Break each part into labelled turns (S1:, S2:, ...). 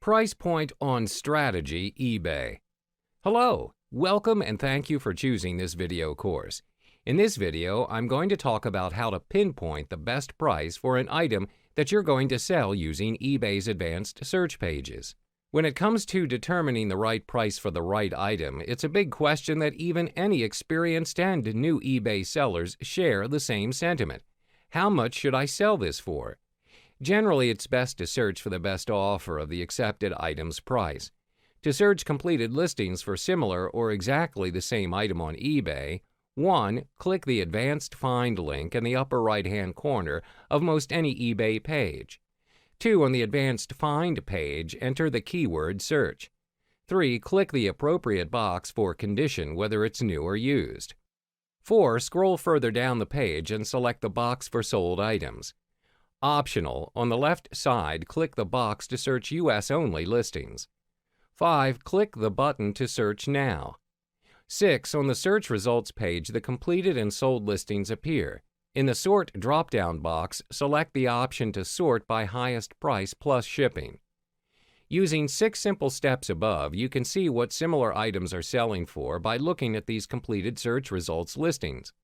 S1: Price point on strategy eBay. Hello, welcome and thank you for choosing this video course. In this video, I'm going to talk about how to pinpoint the best price for an item that you're going to sell using eBay's advanced search pages. When it comes to determining the right price for the right item, it's a big question that even any experienced and new eBay sellers share the same sentiment. How much should I sell this for? Generally, it's best to search for the best offer of the accepted item's price. To search completed listings for similar or exactly the same item on eBay, 1. Click the Advanced Find link in the upper right-hand corner of most any eBay page. 2. On the Advanced Find page, enter the keyword search. 3. Click the appropriate box for condition, whether it's new or used. 4. Scroll further down the page and select the box for sold items. Optional, on the left side, click the box to search US-only listings. 5. Click the button to search now. 6. On the search results page, the completed and sold listings appear. In the Sort drop-down box, select the option to sort by highest price plus shipping. Using 6 simple steps above, you can see what similar items are selling for by looking at these completed search results listings.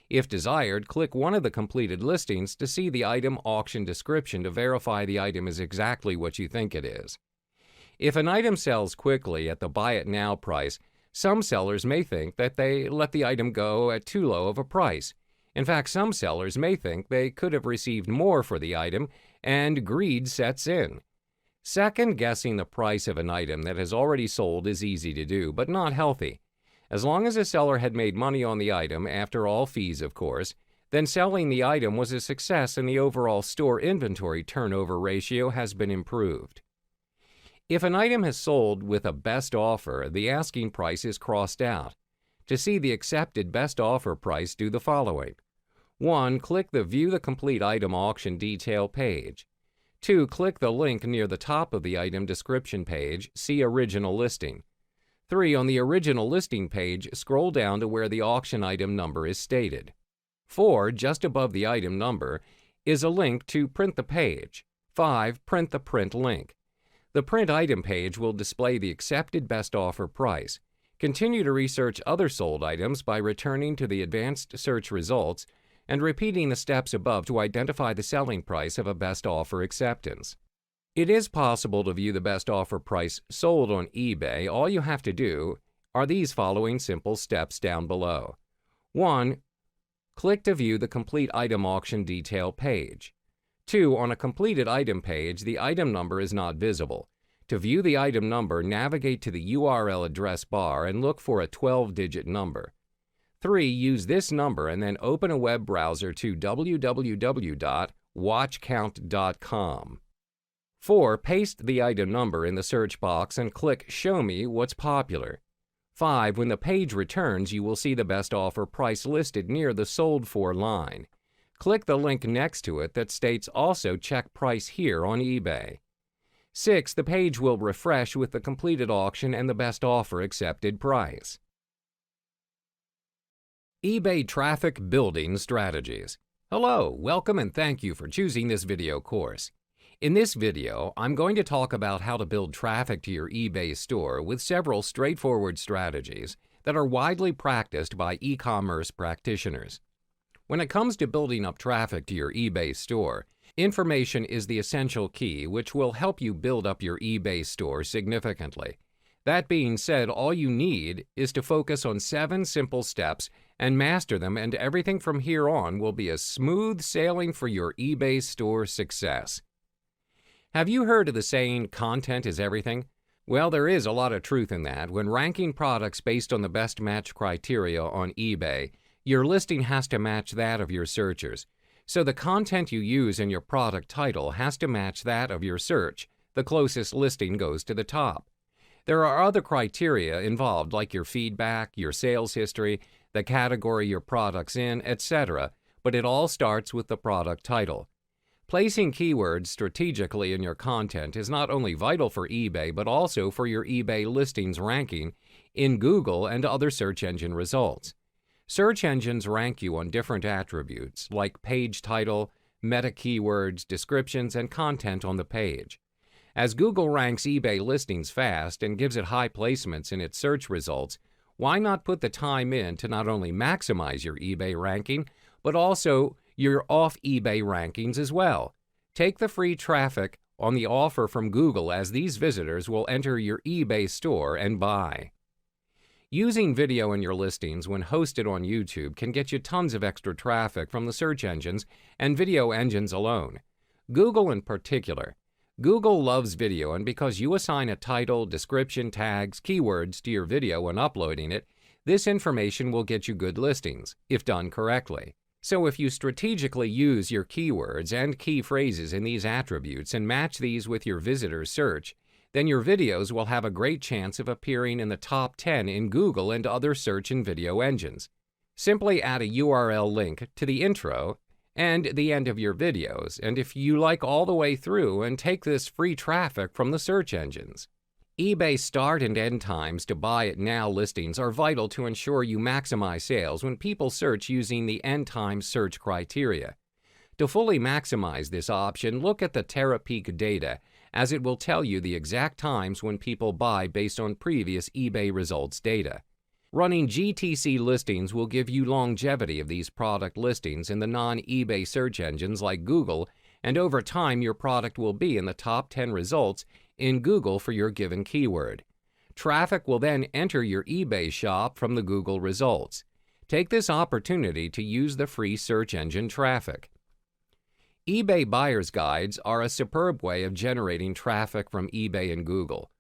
S1: If desired, click one of the completed listings to see the item auction description to verify the item is exactly what you think it is. If an item sells quickly at the buy it now price, some sellers may think that they let the item go at too low of a price. In fact, some sellers may think they could have received more for the item, and greed sets in. Second-guessing the price of an item that has already sold is easy to do, but not healthy. As long as a seller had made money on the item, after all fees of course, then selling the item was a success and the overall store inventory turnover ratio has been improved. If an item has sold with a best offer, the asking price is crossed out. To see the accepted best offer price, do the following. 1. Click the View the Complete Item Auction Detail page. 2. Click the link near the top of the item description page, See Original Listing. 3. On the original listing page, scroll down to where the auction item number is stated. 4. Just above the item number is a link to print the page. 5. Print the print link. The print item page will display the accepted best offer price. Continue to research other sold items by returning to the advanced search results and repeating the steps above to identify the selling price of a best offer acceptance. It is possible to view the best offer price sold on eBay. All you have to do are these following simple steps down below. 1. Click to view the complete item auction detail page. 2. On a completed item page, the item number is not visible. To view the item number, navigate to the URL address bar and look for a 12-digit number. 3. Use this number and then open a web browser to www.watchcount.com. 4. Paste the item number in the search box and click Show Me What's Popular. 5. When the page returns, you will see the best offer price listed near the Sold For line. Click the link next to it that states Also Check Price Here on eBay. 6. The page will refresh with the completed auction and the best offer accepted price. eBay Traffic Building Strategies. Hello, welcome and thank you for choosing this video course. In this video, I'm going to talk about how to build traffic to your eBay store with several straightforward strategies that are widely practiced by e-commerce practitioners. When it comes to building up traffic to your eBay store, information is the essential key which will help you build up your eBay store significantly. That being said, all you need is to focus on 7 simple steps and master them, and everything from here on will be a smooth sailing for your eBay store success. Have you heard of the saying, content is everything? Well, there is a lot of truth in that. When ranking products based on the best match criteria on eBay, your listing has to match that of your searchers. So the content you use in your product title has to match that of your search. The closest listing goes to the top. There are other criteria involved like your feedback, your sales history, the category your product's in, etc., but it all starts with the product title. Placing keywords strategically in your content is not only vital for eBay, but also for your eBay listings ranking in Google and other search engine results. Search engines rank you on different attributes like page title, meta keywords, descriptions, and content on the page. As Google ranks eBay listings fast and gives it high placements in its search results, why not put the time in to not only maximize your eBay ranking, but also your off-eBay rankings as well? Take the free traffic on the offer from Google, as these visitors will enter your eBay store and buy. Using video in your listings when hosted on YouTube can get you tons of extra traffic from the search engines and video engines alone. Google in particular. Google loves video, and because you assign a title, description, tags, keywords to your video when uploading it, this information will get you good listings, if done correctly. So if you strategically use your keywords and key phrases in these attributes and match these with your visitor's search, then your videos will have a great chance of appearing in the top 10 in Google and other search and video engines. Simply add a URL link to the intro and the end of your videos, and if you like all the way through, and take this free traffic from the search engines. eBay start and end times to buy it now listings are vital to ensure you maximize sales when people search using the end time search criteria. To fully maximize this option, look at the TerraPeak data, as it will tell you the exact times when people buy based on previous eBay results data. Running GTC listings will give you longevity of these product listings in the non-eBay search engines like Google, and over time your product will be in the top 10 results in Google for your given keyword. Traffic will then enter your eBay shop from the Google results. Take this opportunity to use the free search engine traffic. eBay buyer's guides are a superb way of generating traffic from eBay and Google.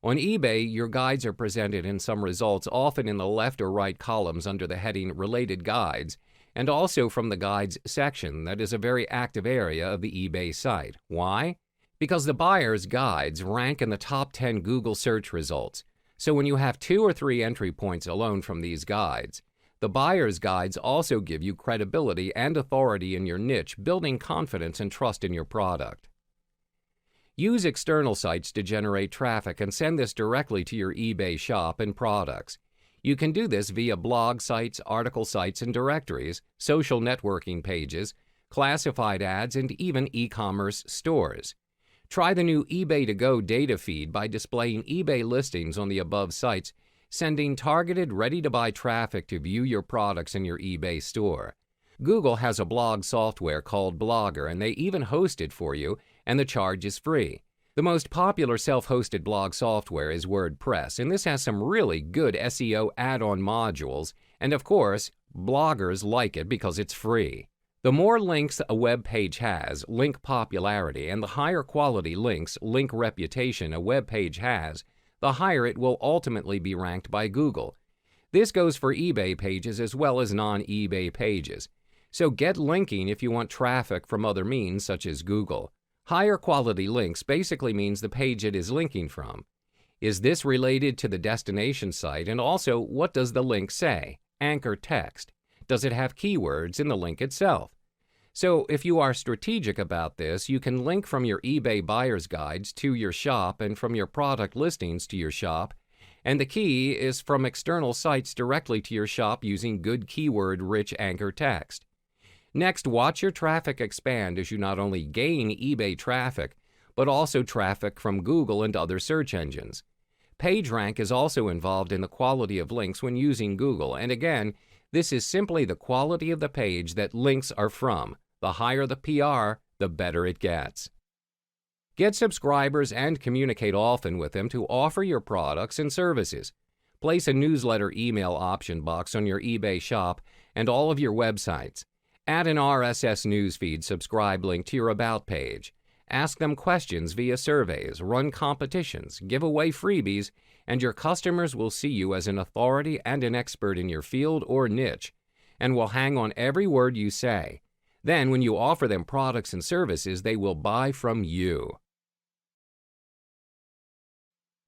S1: On eBay, your guides are presented in some results, often in the left or right columns under the heading Related Guides, and also from the Guides section that is a very active area of the eBay site. Why? Because the buyer's guides rank in the top 10 Google search results. So when you have 2 or 3 entry points alone from these guides, the buyer's guides also give you credibility and authority in your niche, building confidence and trust in your product. Use external sites to generate traffic and send this directly to your eBay shop and products. You can do this via blog sites, article sites and directories, social networking pages, classified ads, and even e-commerce stores. Try the new eBay to Go data feed by displaying eBay listings on the above sites, sending targeted, ready-to-buy traffic to view your products in your eBay store. Google has a blog software called Blogger, and they even host it for you, and the charge is free. The most popular self-hosted blog software is WordPress, and this has some really good SEO add-on modules, and of course, bloggers like it because it's free. The more links a web page has, link popularity, and the higher quality links, link reputation a web page has, the higher it will ultimately be ranked by Google. This goes for eBay pages as well as non-eBay pages. So get linking if you want traffic from other means such as Google. Higher quality links basically means the page it is linking from. Is this related to the destination site? And also, what does the link say? Anchor text. Does it have keywords in the link itself? So if you are strategic about this, you can link from your eBay buyer's guides to your shop and from your product listings to your shop. And the key is from external sites directly to your shop using good keyword-rich anchor text. Next, watch your traffic expand as you not only gain eBay traffic, but also traffic from Google and other search engines. PageRank is also involved in the quality of links when using Google, and again, this is simply the quality of the page that links are from. The higher the PR, the better it gets. Get subscribers and communicate often with them to offer your products and services. Place a newsletter email option box on your eBay shop and all of your websites. Add an RSS newsfeed subscribe link to your About page. Ask them questions via surveys, run competitions, give away freebies, and your customers will see you as an authority and an expert in your field or niche, and will hang on every word you say. Then, when you offer them products and services, they will buy from you.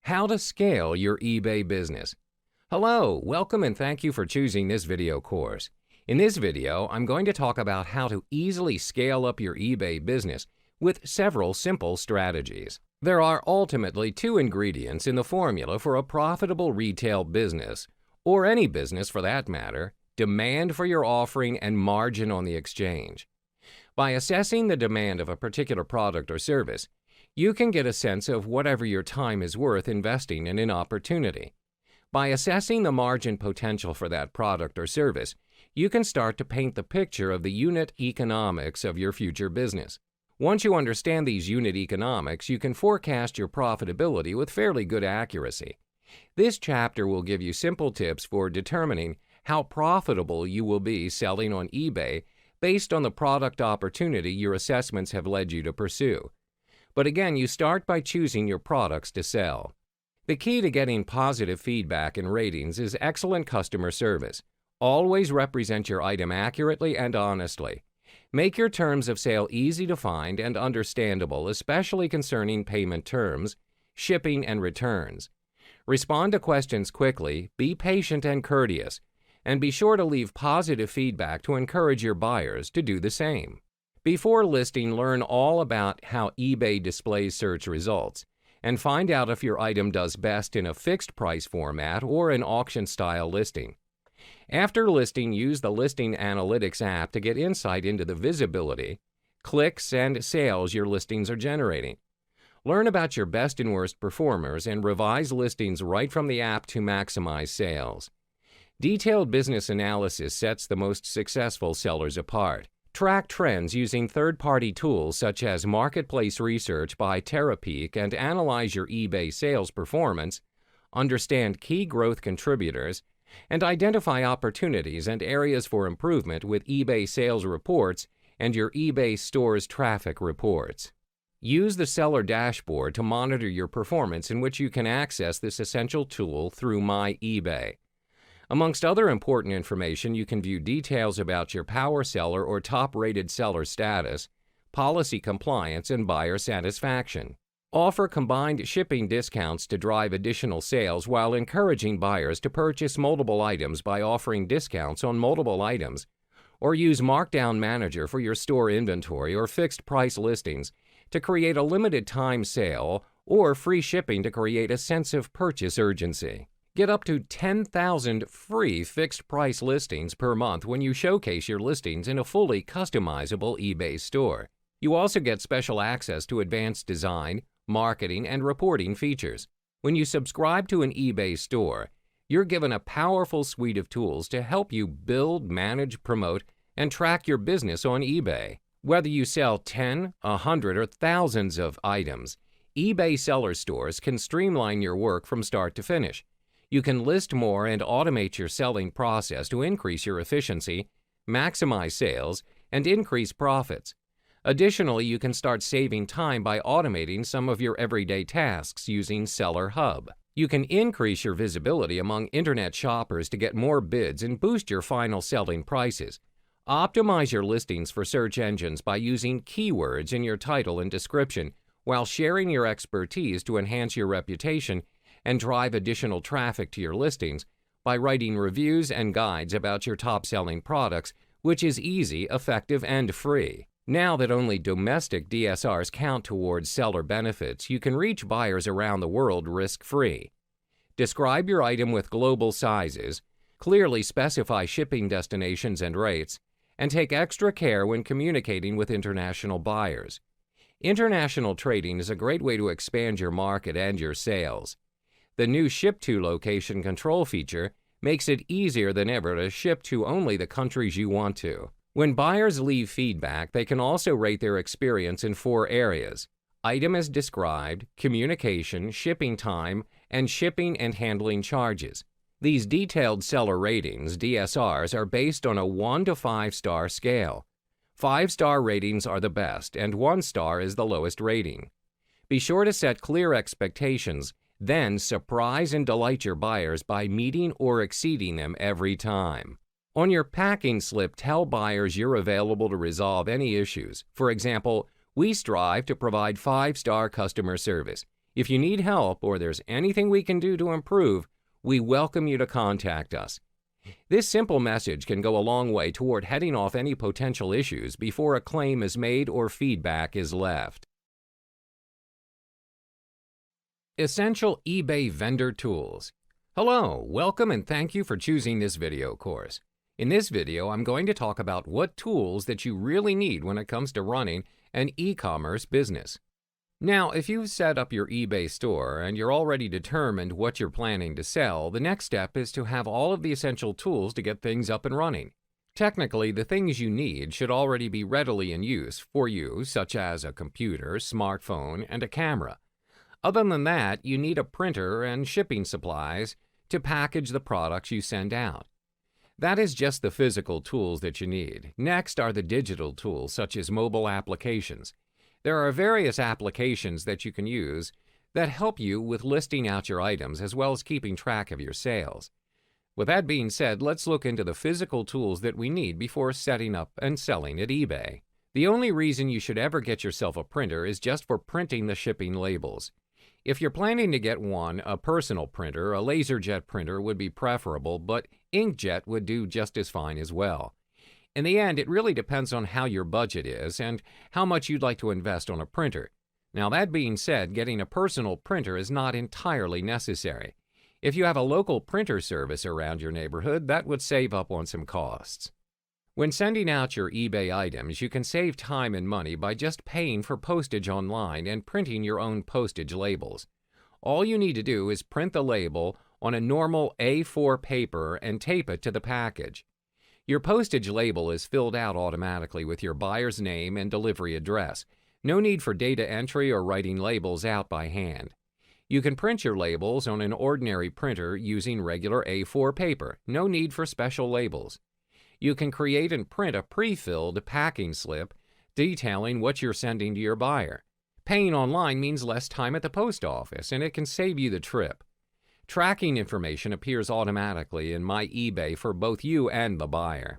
S1: How to scale your eBay business. Hello, welcome and thank you for choosing this video course. In this video, I'm going to talk about how to easily scale up your eBay business with several simple strategies. There are ultimately 2 ingredients in the formula for a profitable retail business, or any business for that matter: demand for your offering and margin on the exchange. By assessing the demand of a particular product or service, You can get a sense of whatever your time is worth investing in an opportunity. By assessing the margin potential for that product or service, you can start to paint the picture of the unit economics of your future business. Once you understand these unit economics, you can forecast your profitability with fairly good accuracy. This chapter will give you simple tips for determining how profitable you will be selling on eBay based on the product opportunity your assessments have led you to pursue. But again, you start by choosing your products to sell. The key to getting positive feedback and ratings is excellent customer service. Always represent your item accurately and honestly. Make your terms of sale easy to find and understandable, especially concerning payment terms, shipping, and returns. Respond to questions quickly, be patient and courteous, and be sure to leave positive feedback to encourage your buyers to do the same. Before listing, learn all about how eBay displays search results, and find out if your item does best in a fixed price format or an auction-style listing. After listing, use the Listing Analytics app to get insight into the visibility, clicks, and sales your listings are generating. Learn about your best and worst performers and revise listings right from the app to maximize sales. Detailed business analysis sets the most successful sellers apart. Track trends using third-party tools such as Marketplace Research by Terapeak and analyze your eBay sales performance, understand key growth contributors, and identify opportunities and areas for improvement with eBay sales reports and your eBay store's traffic reports. Use the seller dashboard to monitor your performance, in which you can access this essential tool through My eBay. Amongst other important information, you can view details about your power seller or top-rated seller status, policy compliance, and buyer satisfaction. Offer combined shipping discounts to drive additional sales while encouraging buyers to purchase multiple items by offering discounts on multiple items, or use Markdown Manager for your store inventory or fixed price listings to create a limited time sale, or free shipping to create a sense of purchase urgency. Get up to 10,000 free fixed price listings per month when you showcase your listings in a fully customizable eBay store. You also get special access to advanced design, marketing, and reporting features. When you subscribe to an eBay store, you're given a powerful suite of tools to help you build, manage, promote, and track your business on eBay. Whether you sell 10, 100, or thousands of items, eBay seller stores can streamline your work from start to finish. You can list more and automate your selling process to increase your efficiency, maximize sales, and increase profits. Additionally, you can start saving time by automating some of your everyday tasks using Seller Hub. You can increase your visibility among internet shoppers to get more bids and boost your final selling prices. Optimize your listings for search engines by using keywords in your title and description, while sharing your expertise to enhance your reputation and drive additional traffic to your listings by writing reviews and guides about your top-selling products, which is easy, effective, and free. Now that only domestic DSRs count towards seller benefits, you can reach buyers around the world risk-free. Describe your item with global sizes, clearly specify shipping destinations and rates, and take extra care when communicating with international buyers. International trading is a great way to expand your market and your sales. The new Ship to Location control feature makes it easier than ever to ship to only the countries you want to. When buyers leave feedback, they can also rate their experience in 4 areas: item as described, communication, shipping time, and shipping and handling charges. These detailed seller ratings, DSRs, are based on a 1 to 5-star scale. 5-star ratings are the best, and 1 star is the lowest rating. Be sure to set clear expectations, then surprise and delight your buyers by meeting or exceeding them every time. On your packing slip, tell buyers you're available to resolve any issues. For example, we strive to provide 5-star customer service. If you need help or there's anything we can do to improve, we welcome you to contact us. This simple message can go a long way toward heading off any potential issues before a claim is made or feedback is left. Essential eBay Vendor Tools. Hello, welcome, and thank you for choosing this video course. In this video, I'm going to talk about what tools that you really need when it comes to running an e-commerce business. Now, if you've set up your eBay store and you're already determined what you're planning to sell, the next step is to have all of the essential tools to get things up and running. Technically, the things you need should already be readily in use for you, such as a computer, smartphone, and a camera. Other than that, you need a printer and shipping supplies to package the products you send out. That is just the physical tools that you need. Next are the digital tools, such as mobile applications. There are various applications that you can use that help you with listing out your items as well as keeping track of your sales. With that being said, let's look into the physical tools that we need before setting up and selling at eBay. The only reason you should ever get yourself a printer is just for printing the shipping labels. If you're planning to get one, a personal printer, a LaserJet printer would be preferable, but inkjet would do just as fine as well. In the end, it really depends on how your budget is and how much you'd like to invest on a printer. Now, that being said, getting a personal printer is not entirely necessary. If you have a local printer service around your neighborhood, that would save up on some costs. When sending out your eBay items, you can save time and money by just paying for postage online and printing your own postage labels. All you need to do is print the label on a normal A4 paper and tape it to the package. Your postage label is filled out automatically with your buyer's name and delivery address. No need for data entry or writing labels out by hand. You can print your labels on an ordinary printer using regular A4 paper. No need for special labels. You can create and print a pre-filled packing slip detailing what you're sending to your buyer. Paying online means less time at the post office, and it can save you the trip. Tracking information appears automatically in My eBay for both you and the buyer.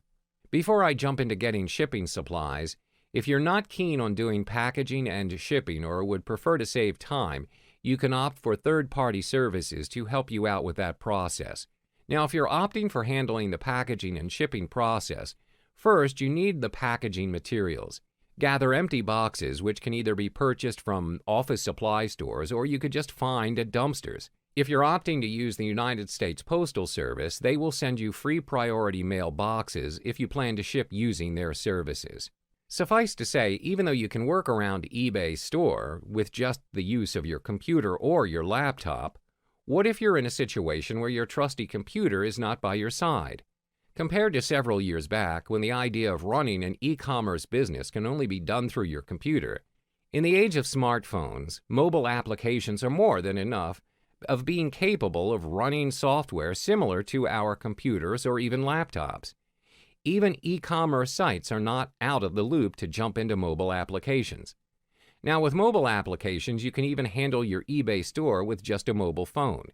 S1: Before I jump into getting shipping supplies, if you're not keen on doing packaging and shipping or would prefer to save time, you can opt for third-party services to help you out with that process. Now, if you're opting for handling the packaging and shipping process, first you need the packaging materials. Gather empty boxes, which can either be purchased from office supply stores or you could just find at dumpsters. If you're opting to use the United States Postal Service, they will send you free priority mail boxes if you plan to ship using their services. Suffice to say, even though you can work around eBay's store with just the use of your computer or your laptop, what if you're in a situation where your trusty computer is not by your side? Compared to several years back, when the idea of running an e-commerce business can only be done through your computer, in the age of smartphones, mobile applications are more than enough of being capable of running software similar to our computers or even laptops. Even e-commerce sites are not out of the loop to jump into mobile applications. Now, with mobile applications, you can even handle your eBay store with just a mobile phone.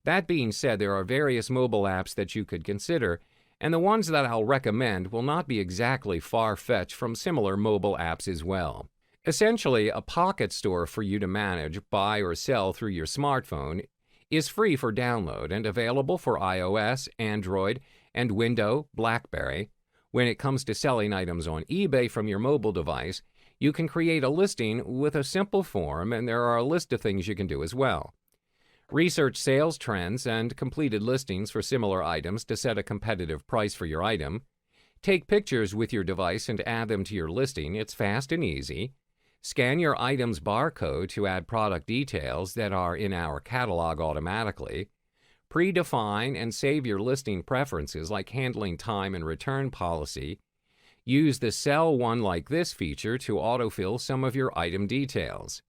S1: That being said, there are various mobile apps that you could consider, and the ones that I'll recommend will not be exactly far-fetched from similar mobile apps as well. Essentially, a pocket store for you to manage, buy, or sell through your smartphone is free for download and available for iOS, Android, and Windows, BlackBerry. When it comes to selling items on eBay from your mobile device, you can create a listing with a simple form, and there are a list of things you can do as well. Research sales trends and completed listings for similar items to set a competitive price for your item. Take pictures with your device and add them to your listing. It's fast and easy. Scan your item's barcode to add product details that are in our catalog automatically. Predefine and save your listing preferences like handling time and return policy. Use the Sell One Like This feature to autofill some of your item details.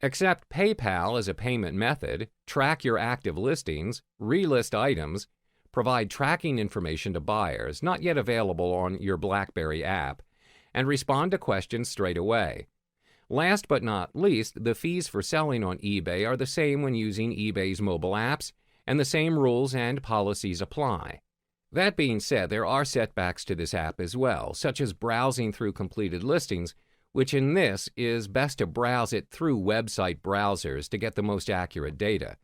S1: Accept PayPal as a payment method, track your active listings, relist items, provide tracking information to buyers not yet available on your BlackBerry app, and respond to questions straight away. Last but not least, the fees for selling on eBay are the same when using eBay's mobile apps, and the same rules and policies apply. That being said, there are setbacks to this app as well, such as browsing through completed listings, which in this is best to browse it through website browsers to get the most accurate data.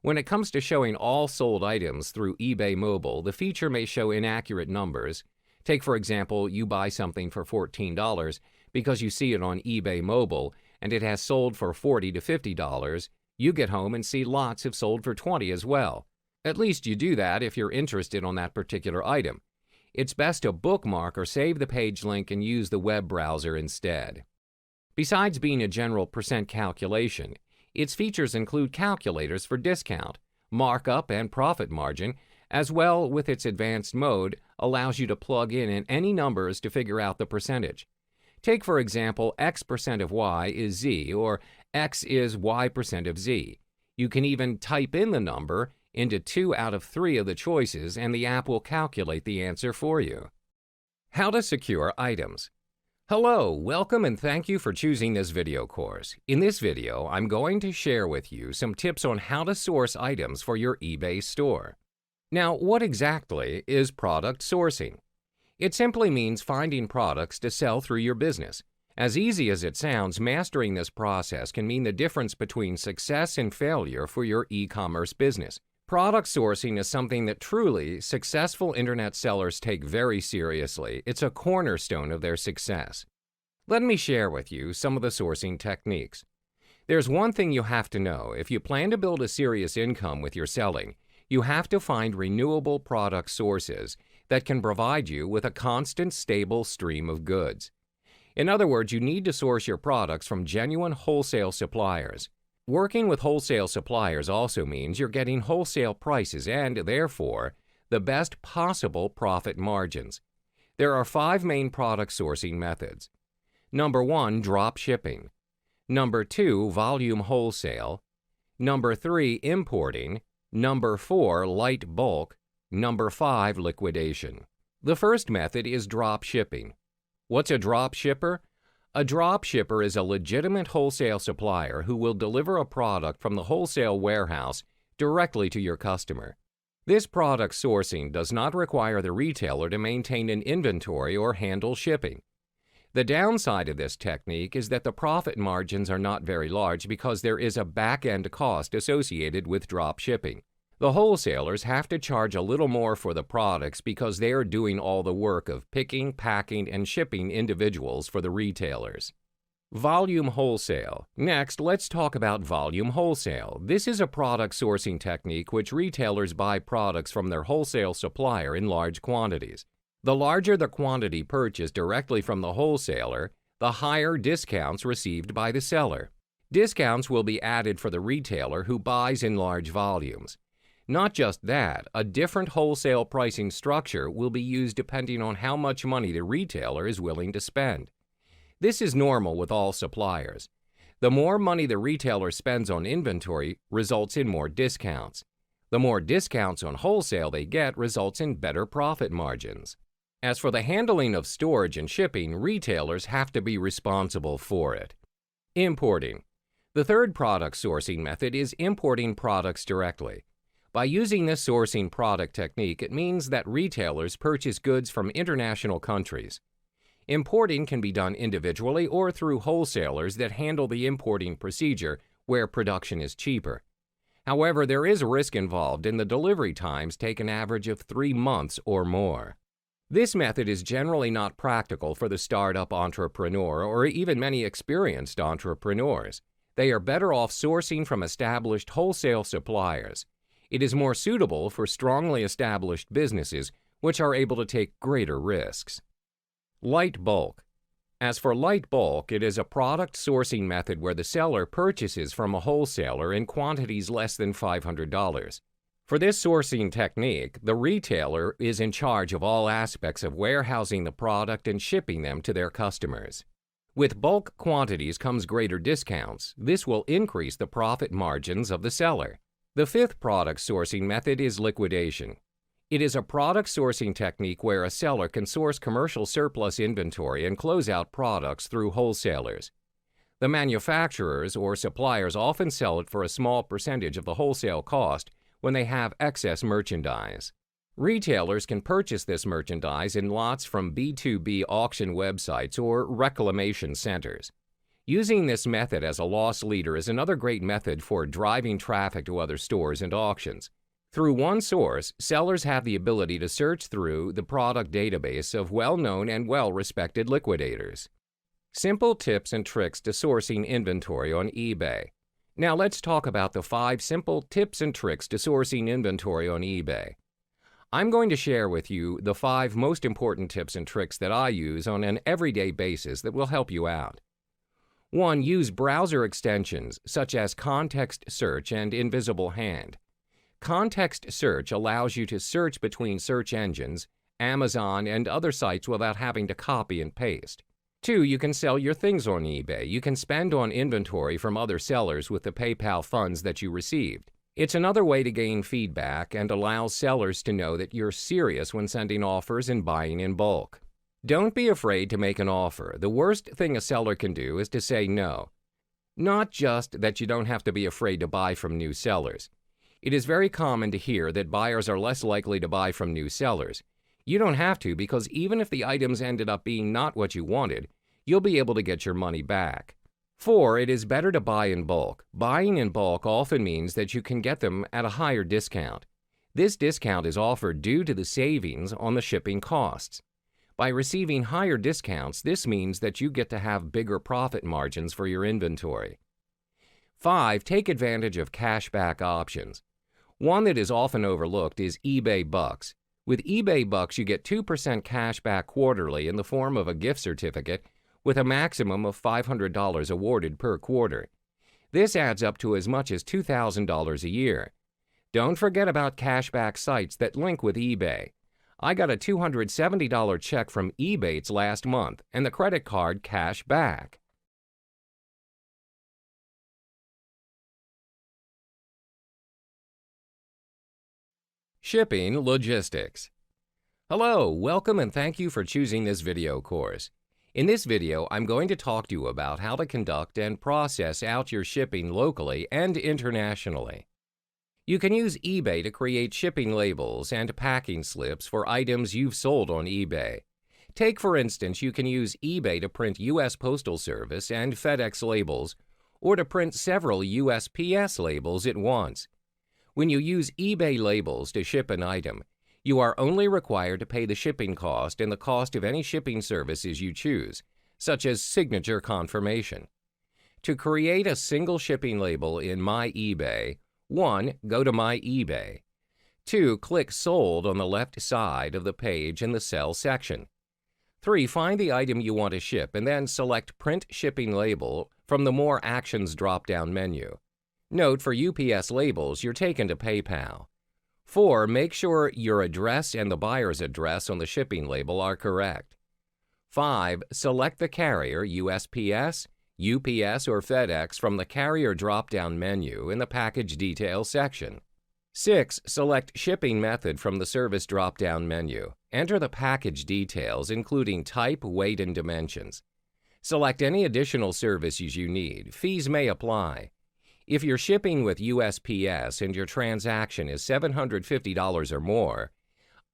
S1: When it comes to showing all sold items through eBay Mobile, the feature may show inaccurate numbers. Take, for example, you buy something for $14 because you see it on eBay Mobile and it has sold for $40 to $50. You get home and see lots have sold for $20 as well. At least you do that if you're interested on that particular item. It's best to bookmark or save the page link and use the web browser instead. Besides being a general percent calculation, its features include calculators for discount, markup, and profit margin, as well with its advanced mode allows you to plug in any numbers to figure out the percentage. Take for example, X% of Y is Z or X is Y% of Z. You can even type in the number into 2 out of 3 of the choices and the app will calculate the answer for you. How to secure items. Hello, welcome and thank you for choosing this video course. In this video, I'm going to share with you some tips on how to source items for your eBay store. Now, what exactly is product sourcing? It simply means finding products to sell through your business. As easy as it sounds, mastering this process can mean the difference between success and failure for your e-commerce business. Product sourcing is something that truly successful internet sellers take very seriously. It's a cornerstone of their success. Let me share with you some of the sourcing techniques. There's one thing you have to know. If you plan to build a serious income with your selling, you have to find renewable product sources that can provide you with a constant, stable stream of goods. In other words, you need to source your products from genuine wholesale suppliers. Working with wholesale suppliers also means you're getting wholesale prices and, therefore, the best possible profit margins. There are 5 main product sourcing methods. Number 1, drop shipping. Number 2, volume wholesale. Number 3, importing. Number 4, light bulk. Number 5, liquidation. The first method is drop shipping. What's a drop shipper? A drop shipper is a legitimate wholesale supplier who will deliver a product from the wholesale warehouse directly to your customer. This product sourcing does not require the retailer to maintain an inventory or handle shipping. The downside of this technique is that the profit margins are not very large because there is a back-end cost associated with drop shipping. The wholesalers have to charge a little more for the products because they are doing all the work of picking, packing, and shipping individuals for the retailers. Volume wholesale. Next, let's talk about volume wholesale. This is a product sourcing technique which retailers buy products from their wholesale supplier in large quantities. The larger the quantity purchased directly from the wholesaler, the higher discounts received by the seller. Discounts will be added for the retailer who buys in large volumes. Not just that, a different wholesale pricing structure will be used depending on how much money the retailer is willing to spend. This is normal with all suppliers. The more money the retailer spends on inventory results in more discounts. The more discounts on wholesale they get results in better profit margins. As for the handling of storage and shipping, retailers have to be responsible for it. Importing. The third product sourcing method is importing products directly. By using this sourcing product technique, it means that retailers purchase goods from international countries. Importing can be done individually or through wholesalers that handle the importing procedure where production is cheaper. However, there is a risk involved and the delivery times take an average of 3 months or more. This method is generally not practical for the startup entrepreneur or even many experienced entrepreneurs. They are better off sourcing from established wholesale suppliers. It is more suitable for strongly established businesses which are able to take greater risks. Light bulk. As for light bulk, it is a product sourcing method where the seller purchases from a wholesaler in quantities less than $500. For this sourcing technique, the retailer is in charge of all aspects of warehousing the product and shipping them to their customers. With bulk quantities comes greater discounts. This will increase the profit margins of the seller. The fifth product sourcing method is liquidation. It is a product sourcing technique where a seller can source commercial surplus inventory and close out products through wholesalers. The manufacturers or suppliers often sell it for a small percentage of the wholesale cost when they have excess merchandise. Retailers can purchase this merchandise in lots from B2B auction websites or reclamation centers. Using this method as a loss leader is another great method for driving traffic to other stores and auctions. Through one source, sellers have the ability to search through the product database of well-known and well-respected liquidators. Simple tips and tricks to sourcing inventory on eBay. Now let's talk about the 5 simple tips and tricks to sourcing inventory on eBay. I'm going to share with you the 5 most important tips and tricks that I use on an everyday basis that will help you out. 1. Use browser extensions such as context search and invisible hand. Context search allows you to search between search engines, Amazon, and other sites without having to copy and paste. 2. You can sell your things on eBay. You can spend on inventory from other sellers with the PayPal funds that you received. It's another way to gain feedback and allows sellers to know that you're serious when sending offers and buying in bulk. Don't be afraid to make an offer. The worst thing a seller can do is to say no. Not just that you don't have to be afraid to buy from new sellers. It is very common to hear that buyers are less likely to buy from new sellers. You don't have to, because even if the items ended up being not what you wanted, you'll be able to get your money back. 4. It is better to buy in bulk. Buying in bulk often means that you can get them at a higher discount. This discount is offered due to the savings on the shipping costs. By receiving higher discounts, this means that you get to have bigger profit margins for your inventory. 5. Take advantage of cashback options. One that is often overlooked is eBay Bucks. With eBay Bucks, you get 2% cash back quarterly in the form of a gift certificate with a maximum of $500 awarded per quarter. This adds up to as much as $2,000 a year. Don't forget about cashback sites that link with eBay. I got a $270 check from Ebates last month, and the credit card cash back. Shipping logistics. Hello, welcome and thank you for choosing this video course. In this video, I'm going to talk to you about how to conduct and process out your shipping locally and internationally. You can use eBay to create shipping labels and packing slips for items you've sold on eBay. Take, for instance, you can use eBay to print U.S. Postal Service and FedEx labels, or to print several USPS labels at once. When you use eBay labels to ship an item, you are only required to pay the shipping cost and the cost of any shipping services you choose, such as signature confirmation. To create a single shipping label in My eBay, 1. Go to My eBay. 2. Click Sold on the left side of the page in the Sell section. 3. Find the item you want to ship and then select Print Shipping Label from the More Actions drop-down menu. Note, for UPS labels, you're taken to PayPal. 4. Make sure your address and the buyer's address on the shipping label are correct. 5. Select the carrier, USPS, UPS, or FedEx from the carrier drop-down menu in the Package Details section. 6. Select Shipping Method from the Service drop-down menu. Enter the package details, including type, weight, and dimensions. Select any additional services you need. Fees may apply. If you're shipping with USPS and your transaction is $750 or more,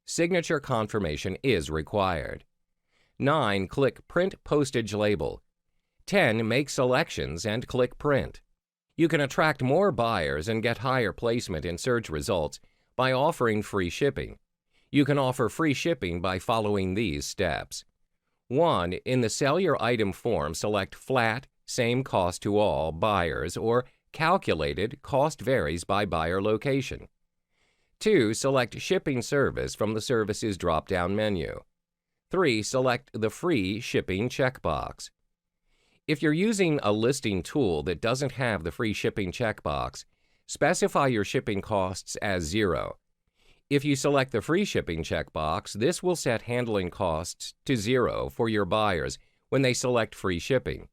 S1: signature confirmation is required. 9. Click Print Postage Label. 10. Make selections and click Print. You can attract more buyers and get higher placement in search results by offering free shipping. You can offer free shipping by following these steps. 1. In the Sell Your Item form, select Flat, Same Cost to All Buyers, or Calculated, Cost Varies by Buyer Location. 2. Select Shipping Service from the Services drop-down menu. 3. Select the Free Shipping checkbox. If you're using a listing tool that doesn't have the free shipping checkbox, specify your shipping costs as 0. If you select the free shipping checkbox, this will set handling costs to 0 for your buyers when they select free shipping.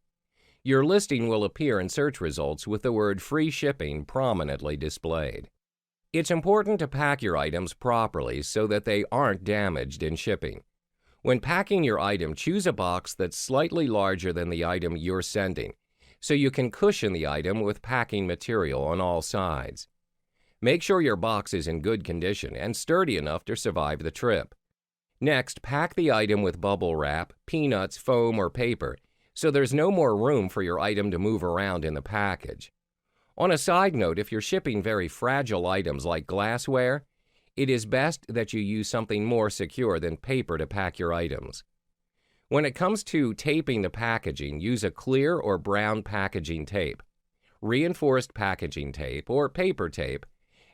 S1: Your listing will appear in search results with the word free shipping prominently displayed. It's important to pack your items properly so that they aren't damaged in shipping. When packing your item, choose a box that's slightly larger than the item you're sending, so you can cushion the item with packing material on all sides. Make sure your box is in good condition and sturdy enough to survive the trip. Next, pack the item with bubble wrap, peanuts, foam, or paper, so there's no more room for your item to move around in the package. On a side note, if you're shipping very fragile items like glassware, it is best that you use something more secure than paper to pack your items. When it comes to taping the packaging, use a clear or brown packaging tape, reinforced packaging tape, or paper tape,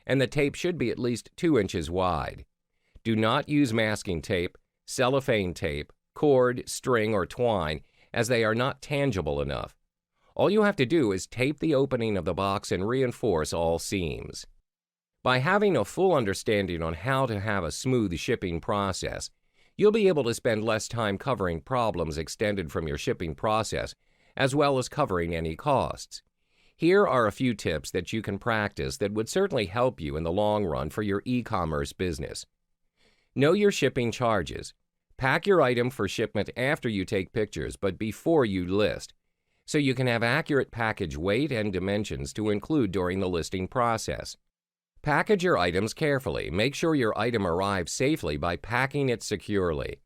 S1: and the tape should be at least 2 inches wide. Do not use masking tape, cellophane tape, cord, string, or twine, as they are not tangible enough. All you have to do is tape the opening of the box and reinforce all seams. By having a full understanding on how to have a smooth shipping process, you'll be able to spend less time covering problems extended from your shipping process, as well as covering any costs. Here are a few tips that you can practice that would certainly help you in the long run for your e-commerce business. Know your shipping charges. Pack your item for shipment after you take pictures, but before you list, so you can have accurate package weight and dimensions to include during the listing process. Package your items carefully. Make sure your item arrives safely by packing it securely.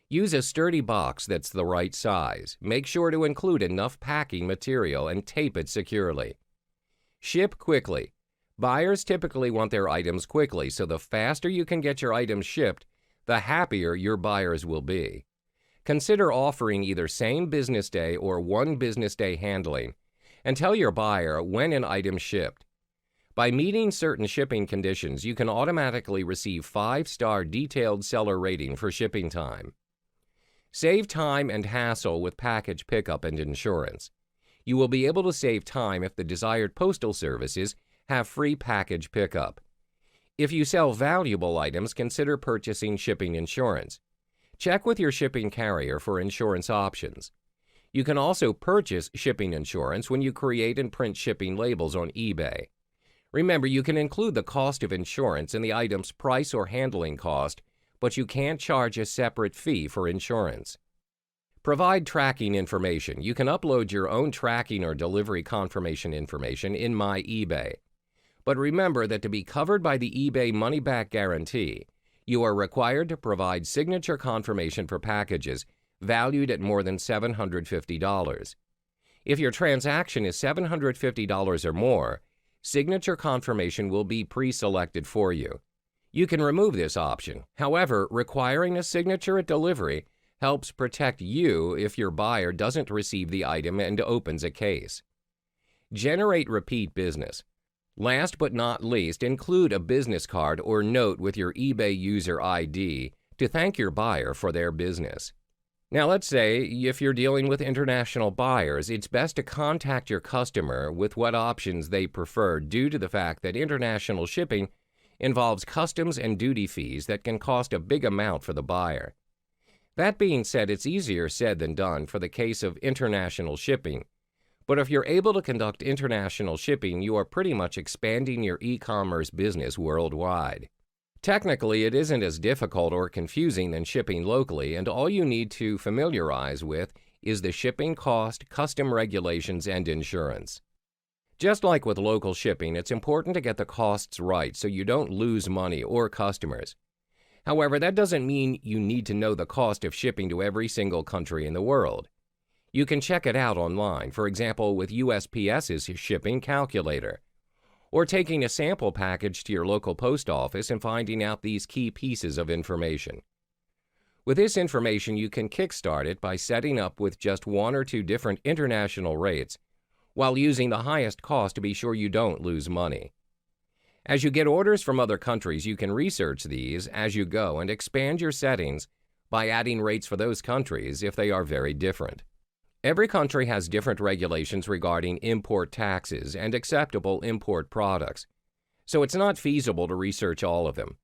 S1: Use a sturdy box that's the right size. Make sure to include enough packing material and tape it securely. Ship quickly. Buyers typically want their items quickly, so the faster you can get your items shipped, the happier your buyers will be. Consider offering either same business day or one business day handling, and tell your buyer when an item shipped. By meeting certain shipping conditions, you can automatically receive 5-star detailed seller rating for shipping time. Save time and hassle with package pickup and insurance. You will be able to save time if the desired postal services have free package pickup. If you sell valuable items, consider purchasing shipping insurance. Check with your shipping carrier for insurance options. You can also purchase shipping insurance when you create and print shipping labels on eBay. Remember, you can include the cost of insurance in the item's price or handling cost, but you can't charge a separate fee for insurance. Provide tracking information. You can upload your own tracking or delivery confirmation information in My eBay. But remember that to be covered by the eBay money-back guarantee, you are required to provide signature confirmation for packages valued at more than $750. If your transaction is $750 or more, signature confirmation will be pre-selected for you. You can remove this option. However, requiring a signature at delivery helps protect you if your buyer doesn't receive the item and opens a case. Generate repeat business. Last but not least, include a business card or note with your eBay user ID to thank your buyer for their business. Now, let's say if you're dealing with international buyers, it's best to contact your customer with what options they prefer due to the fact that international shipping involves customs and duty fees that can cost a big amount for the buyer. That being said, it's easier said than done for the case of international shipping. But if you're able to conduct international shipping, you are pretty much expanding your e-commerce business worldwide. Technically, it isn't as difficult or confusing than shipping locally, and all you need to familiarize with is the shipping cost, custom regulations, and insurance. Just like with local shipping, it's important to get the costs right so you don't lose money or customers. However, that doesn't mean you need to know the cost of shipping to every single country in the world. You can check it out online, for example with USPS's shipping calculator, or taking a sample package to your local post office and finding out these key pieces of information. With this information, you can kickstart it by setting up with just 1 or 2 different international rates, while using the highest cost to be sure you don't lose money. As you get orders from other countries, you can research these as you go and expand your settings by adding rates for those countries if they are very different. Every country has different regulations regarding import taxes and acceptable import products, so it's not feasible to research all of them.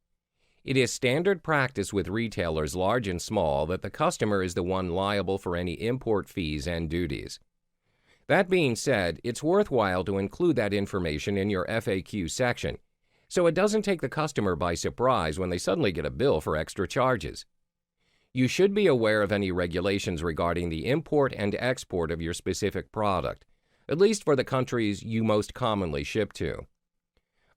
S1: It is standard practice with retailers large and small that the customer is the one liable for any import fees and duties. That being said, it's worthwhile to include that information in your FAQ section, so it doesn't take the customer by surprise when they suddenly get a bill for extra charges. You should be aware of any regulations regarding the import and export of your specific product, at least for the countries you most commonly ship to.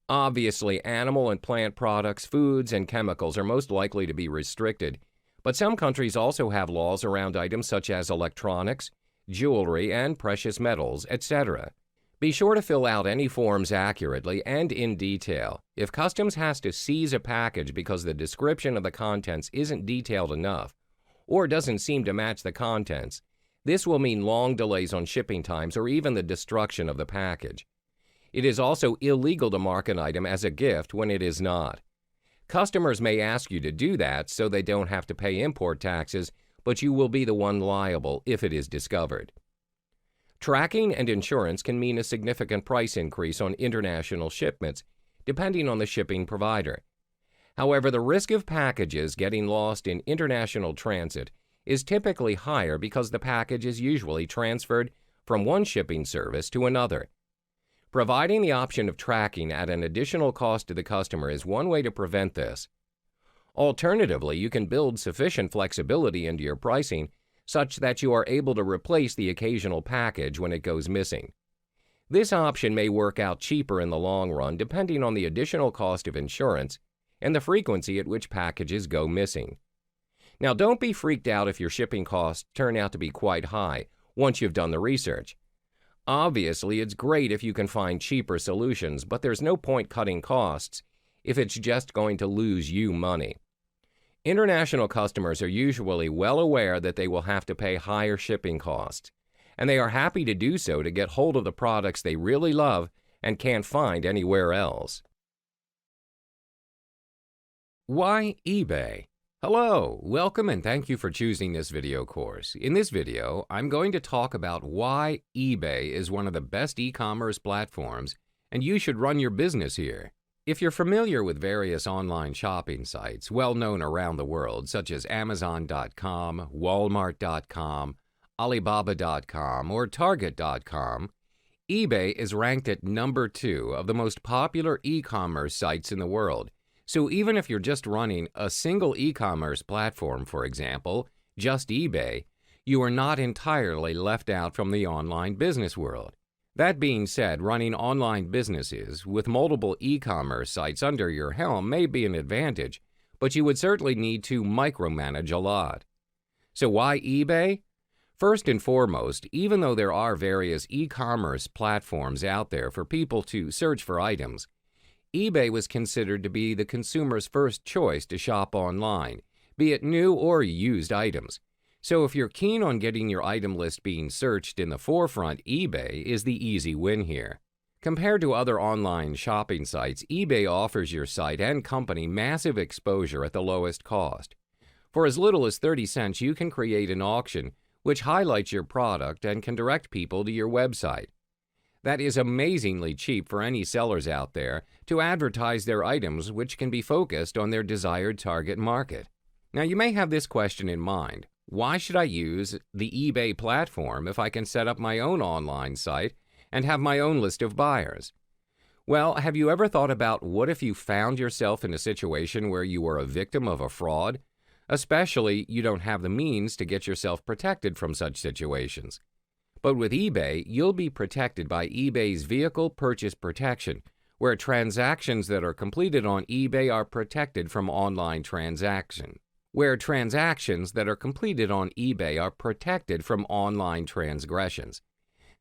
S1: Obviously, animal and plant products, foods, and chemicals are most likely to be restricted, but some countries also have laws around items such as electronics, jewelry, and precious metals, etc. Be sure to fill out any forms accurately and in detail. If Customs has to seize a package because the description of the contents isn't detailed enough or doesn't seem to match the contents, this will mean long delays on shipping times or even the destruction of the package. It is also illegal to mark an item as a gift when it is not. Customers may ask you to do that so they don't have to pay import taxes, but you will be the one liable if it is discovered. Tracking and insurance can mean a significant price increase on international shipments, depending on the shipping provider. However, the risk of packages getting lost in international transit is typically higher because the package is usually transferred from one shipping service to another. Providing the option of tracking at an additional cost to the customer is one way to prevent this. Alternatively, you can build sufficient flexibility into your pricing such that you are able to replace the occasional package when it goes missing. This option may work out cheaper in the long run depending on the additional cost of insurance and the frequency at which packages go missing. Now, don't be freaked out if your shipping costs turn out to be quite high once you've done the research. Obviously, it's great if you can find cheaper solutions, but there's no point cutting costs if it's just going to lose you money. International customers are usually well aware that they will have to pay higher shipping costs, and they are happy to do so to get hold of the products they really love and can't find anywhere else. Why eBay? Hello, welcome and thank you for choosing this video course. In this video, I'm going to talk about why eBay is one of the best e-commerce platforms and you should run your business here. If you're familiar with various online shopping sites well known around the world, such as Amazon.com, Walmart.com, Alibaba.com, or Target.com, eBay is ranked at number 2 of the most popular e-commerce sites in the world. So even if you're just running a single e-commerce platform, for example, just eBay, you are not entirely left out from the online business world. That being said, running online businesses with multiple e-commerce sites under your helm may be an advantage, but you would certainly need to micromanage a lot. So why eBay? First and foremost, even though there are various e-commerce platforms out there for people to search for items, eBay was considered to be the consumer's first choice to shop online, be it new or used items. So if you're keen on getting your item list being searched in the forefront, eBay is the easy win here. Compared to other online shopping sites, eBay offers your site and company massive exposure at the lowest cost. For as little as 30 cents, you can create an auction which highlights your product and can direct people to your website. That is amazingly cheap for any sellers out there to advertise their items, which can be focused on their desired target market. Now, you may have this question in mind. Why should I use the eBay platform if I can set up my own online site and have my own list of buyers? Well, have you ever thought about what if you found yourself in a situation where you were a victim of a fraud? Especially, you don't have the means to get yourself protected from such situations. But with eBay, you'll be protected by eBay's Vehicle Purchase Protection, where transactions that are completed on eBay are protected from online transactions.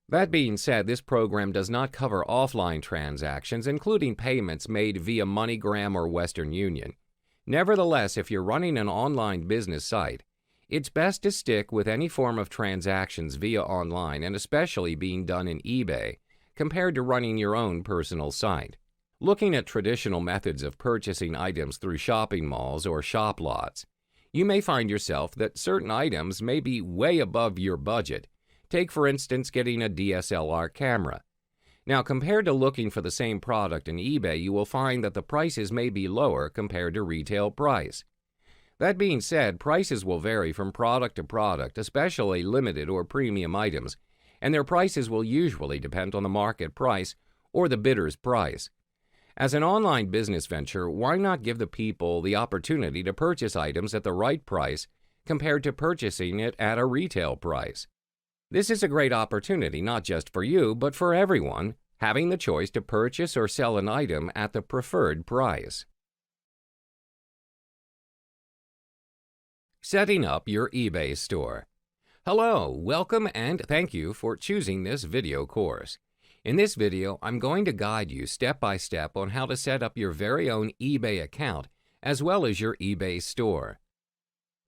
S1: That being said, this program does not cover offline transactions, including payments made via MoneyGram or Western Union. Nevertheless, if you're running an online business site, it's best to stick with any form of transactions via online and especially being done in eBay compared to running your own personal site. Looking at traditional methods of purchasing items through shopping malls or shop lots, you may find yourself that certain items may be way above your budget. Take, for instance, getting a DSLR camera. Now, compared to looking for the same product in eBay, you will find that the prices may be lower compared to retail price. That being said, prices will vary from product to product, especially limited or premium items, and their prices will usually depend on the market price or the bidder's price. As an online business venture, why not give the people the opportunity to purchase items at the right price compared to purchasing it at a retail price? This is a great opportunity not just for you, but for everyone, having the choice to purchase or sell an item at the preferred price. Setting up your eBay store. Hello, welcome and thank you for choosing this video course. In this video, I'm going to guide you step by step on how to set up your very own eBay account as well as your eBay store.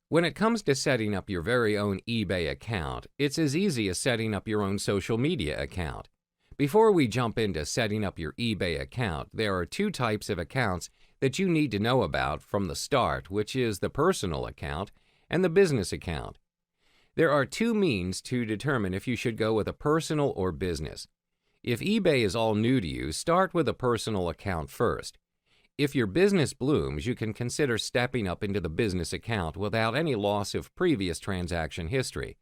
S1: When it comes to setting up your very own eBay account, it's as easy as setting up your own social media account. Before we jump into setting up your eBay account, there are two types of accounts that you need to know about from the start, which is the personal account and the business account. There are two means to determine if you should go with a personal or business. If eBay is all new to you, start with a personal account first. If your business blooms, you can consider stepping up into the business account without any loss of previous transaction history.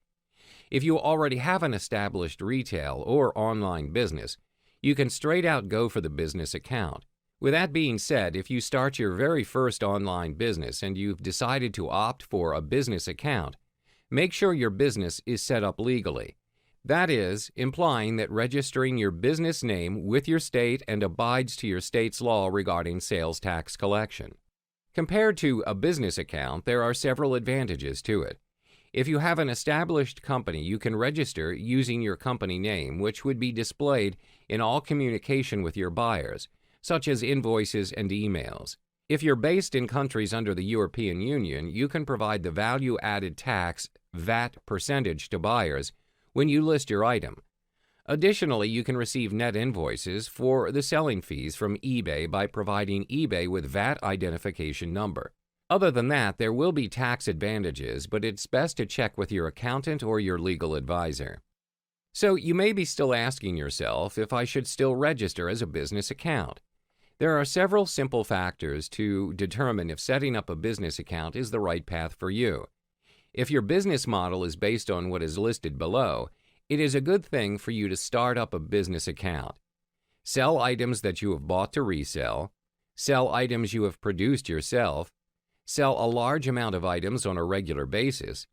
S1: If you already have an established retail or online business, you can straight out go for the business account. With that being said, if you start your very first online business and you've decided to opt for a business account, make sure your business is set up legally. That is, implying that registering your business name with your state and abides to your state's law regarding sales tax collection. Compared to a business account, there are several advantages to it. If you have an established company, you can register using your company name, which would be displayed in all communication with your buyers, such as invoices and emails. If you're based in countries under the European Union, you can provide the value-added tax (VAT) percentage to buyers when you list your item. Additionally, you can receive net invoices for the selling fees from eBay by providing eBay with VAT identification number. Other than that, there will be tax advantages, but it's best to check with your accountant or your legal advisor. So you may be still asking yourself if I should still register as a business account. There are several simple factors to determine if setting up a business account is the right path for you. If your business model is based on what is listed below, it is a good thing for you to start up a business account. Sell items that you have bought to resell, sell items you have produced yourself, sell a large amount of items on a regular basis,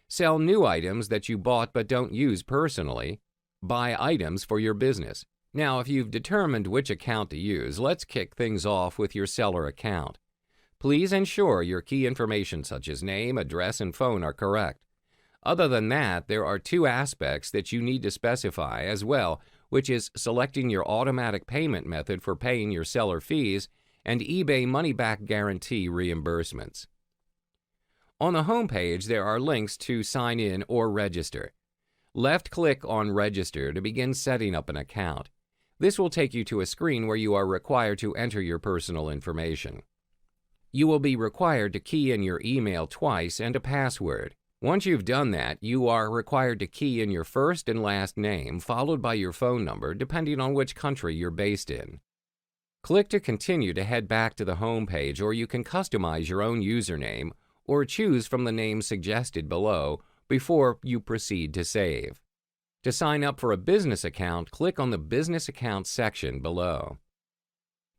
S1: sell new items that you bought but don't use personally, buy items for your business. Now, if you've determined which account to use, let's kick things off with your seller account. Please ensure your key information such as name, address, and phone are correct. Other than that, there are two aspects that you need to specify as well, which is selecting your automatic payment method for paying your seller fees and eBay money-back guarantee reimbursements. On the home page, there are links to sign in or register. Left-click on Register to begin setting up an account. This will take you to a screen where you are required to enter your personal information. You will be required to key in your email twice and a password. Once you've done that, you are required to key in your first and last name, followed by your phone number, depending on which country you're based in. Click to continue to head back to the home page, or you can customize your own username or choose from the name suggested below before you proceed to save. To sign up for a business account, click on the Business Account section below.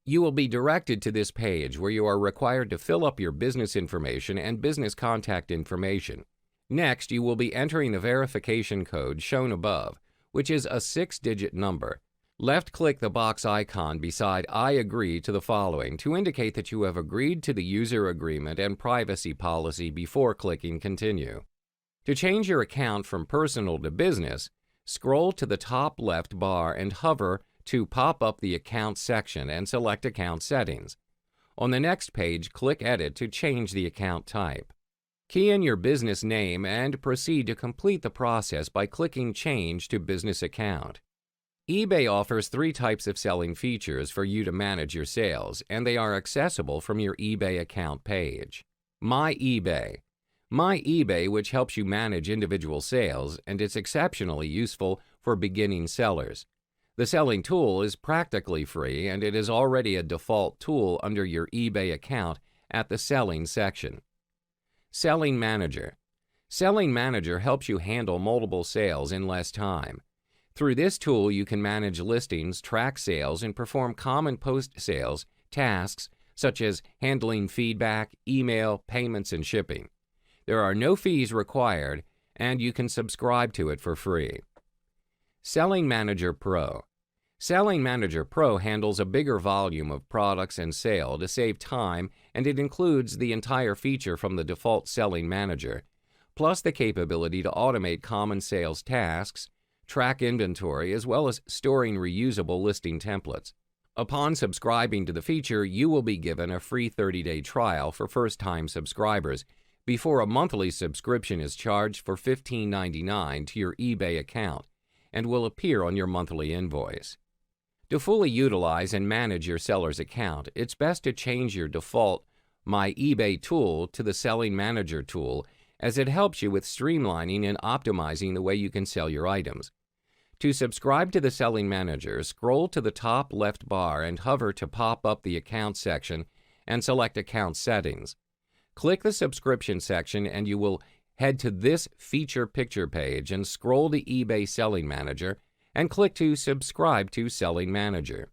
S1: You will be directed to this page where you are required to fill up your business information and business contact information. Next, you will be entering the verification code shown above, which is a 6-digit number. Left-click the box icon beside I agree to the following to indicate that you have agreed to the user agreement and privacy policy before clicking Continue. To change your account from personal to business, scroll to the top left bar and hover to pop up the Account section and select Account Settings. On the next page, click Edit to change the account type. Key in your business name and proceed to complete the process by clicking Change to Business Account. eBay offers 3 types of selling features for you to manage your sales, and they are accessible from your eBay account page. My eBay. My eBay, which helps you manage individual sales, and it's exceptionally useful for beginning sellers. The selling tool is practically free, and it is already a default tool under your eBay account at the Selling section. Selling Manager. Selling Manager helps you handle multiple sales in less time. Through this tool, you can manage listings, track sales, and perform common post-sales tasks such as handling feedback, email, payments, and shipping. There are no fees required, and you can subscribe to it for free. Selling Manager Pro. Selling Manager Pro handles a bigger volume of products and sale to save time, and it includes the entire feature from the default Selling Manager, plus the capability to automate common sales tasks, track inventory, as well as storing reusable listing templates. Upon subscribing to the feature, you will be given a free 30-day trial for first-time subscribers before a monthly subscription is charged for $15.99 to your eBay account and will appear on your monthly invoice. To fully utilize and manage your seller's account, it's best to change your default My eBay tool to the Selling Manager tool as it helps you with streamlining and optimizing the way you can sell your items. To subscribe to the Selling Manager, scroll to the top left bar and hover to pop up the Account section and select Account Settings. Click the Subscription section and you will head to this Feature Picture page and scroll to eBay Selling Manager and click to Subscribe to Selling Manager.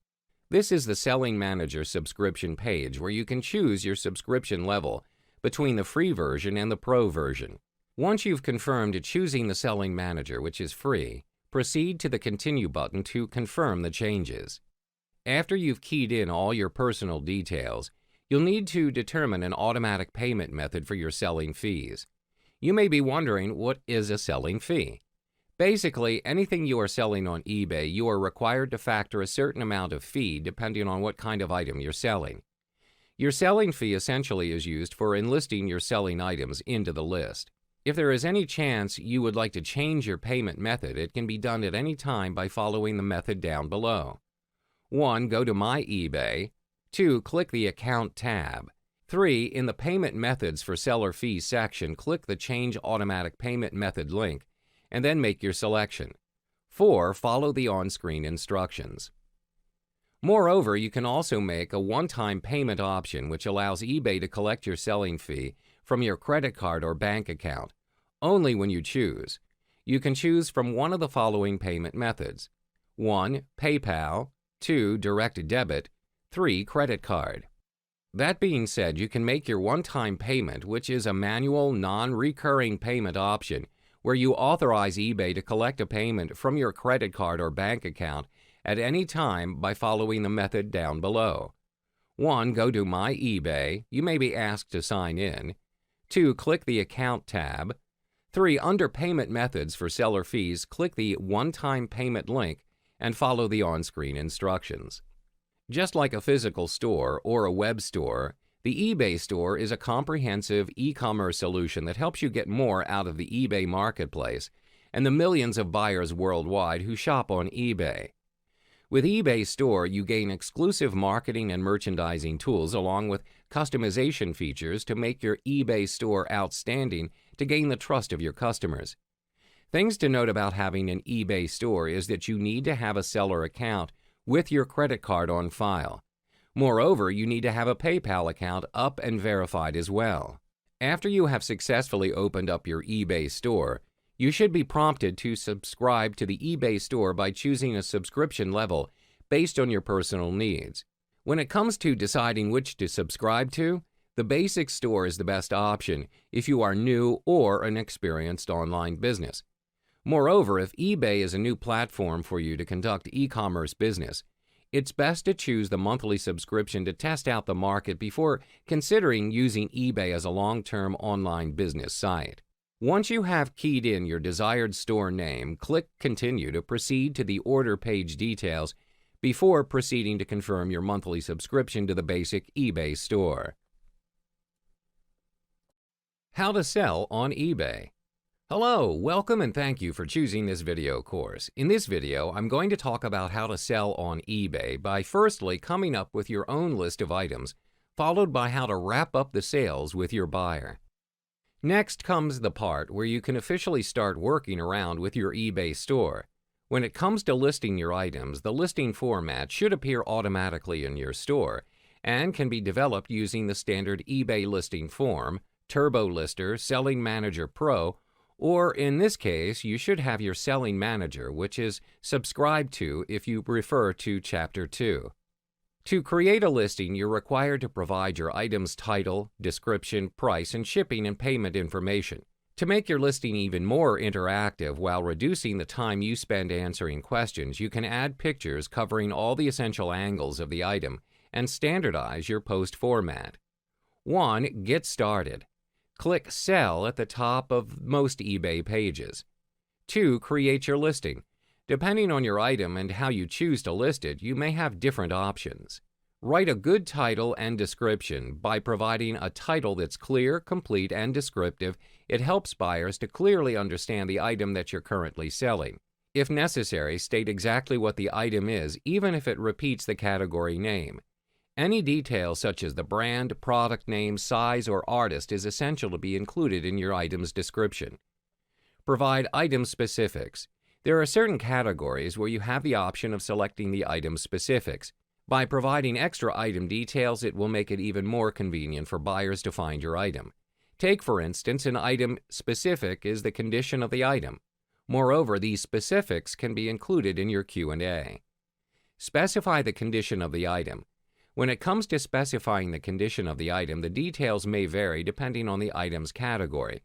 S1: This is the Selling Manager subscription page where you can choose your subscription level between the free version and the pro version. Once you've confirmed choosing the Selling Manager, which is free, proceed to the Continue button to confirm the changes. After you've keyed in all your personal details, you'll need to determine an automatic payment method for your selling fees. You may be wondering, what is a selling fee? Basically, anything you are selling on eBay, you are required to factor a certain amount of fee depending on what kind of item you're selling. Your selling fee essentially is used for enlisting your selling items into the list. If there is any chance you would like to change your payment method, it can be done at any time by following the method down below. 1. Go to My eBay. 2. Click the Account tab. 3. In the Payment Methods for Seller Fees section, click the Change Automatic Payment Method link and then make your selection. 4. Follow the on-screen instructions. Moreover, you can also make a one-time payment option which allows eBay to collect your selling fee from your credit card or bank account, only when you choose. You can choose from one of the following payment methods. 1. PayPal. 2. Direct debit. 3. Credit card. That being said, you can make your one-time payment, which is a manual, non-recurring payment option where you authorize eBay to collect a payment from your credit card or bank account at any time by following the method down below. 1. Go to My eBay. You may be asked to sign in. 2. Click the Account tab. 3. Under Payment Methods for Seller Fees, click the One-Time Payment link and follow the on-screen instructions. Just like a physical store or a web store, the eBay store is a comprehensive e-commerce solution that helps you get more out of the eBay marketplace and the millions of buyers worldwide who shop on eBay. With eBay Store, you gain exclusive marketing and merchandising tools along with customization features to make your eBay store outstanding to gain the trust of your customers. Things to note about having an eBay store is that you need to have a seller account with your credit card on file. Moreover, you need to have a PayPal account up and verified as well. After you have successfully opened up your eBay store, you should be prompted to subscribe to the eBay store by choosing a subscription level based on your personal needs. When it comes to deciding which to subscribe to, the basic store is the best option if you are new or an experienced online business. Moreover, if eBay is a new platform for you to conduct e-commerce business, it's best to choose the monthly subscription to test out the market before considering using eBay as a long-term online business site. Once you have keyed in your desired store name, click Continue to proceed to the order page details before proceeding to confirm your monthly subscription to the basic eBay store. How to sell on eBay. Hello, welcome and thank you for choosing this video course. In this video, I'm going to talk about how to sell on eBay by firstly coming up with your own list of items, followed by how to wrap up the sales with your buyer. Next comes the part where you can officially start working around with your eBay store. When it comes to listing your items, the listing format should appear automatically in your store and can be developed using the standard eBay listing form, Turbo Lister, Selling Manager Pro, or in this case, you should have your Selling Manager, which is subscribed to if you refer to Chapter 2. To create a listing, you're required to provide your item's title, description, price, and shipping and payment information. To make your listing even more interactive while reducing the time you spend answering questions, you can add pictures covering all the essential angles of the item and standardize your post format. 1. Get started. Click Sell at the top of most eBay pages. 2. Create your listing. Depending on your item and how you choose to list it, you may have different options. Write a good title and description. By providing a title that's clear, complete, and descriptive, it helps buyers to clearly understand the item that you're currently selling. If necessary, state exactly what the item is, even if it repeats the category name. Any detail such as the brand, product name, size, or artist is essential to be included in your item's description. Provide item specifics. There are certain categories where you have the option of selecting the item specifics. By providing extra item details, it will make it even more convenient for buyers to find your item. Take, for instance, an item specific is the condition of the item. Moreover, these specifics can be included in your Q&A. Specify the condition of the item. When it comes to specifying the condition of the item, the details may vary depending on the item's category,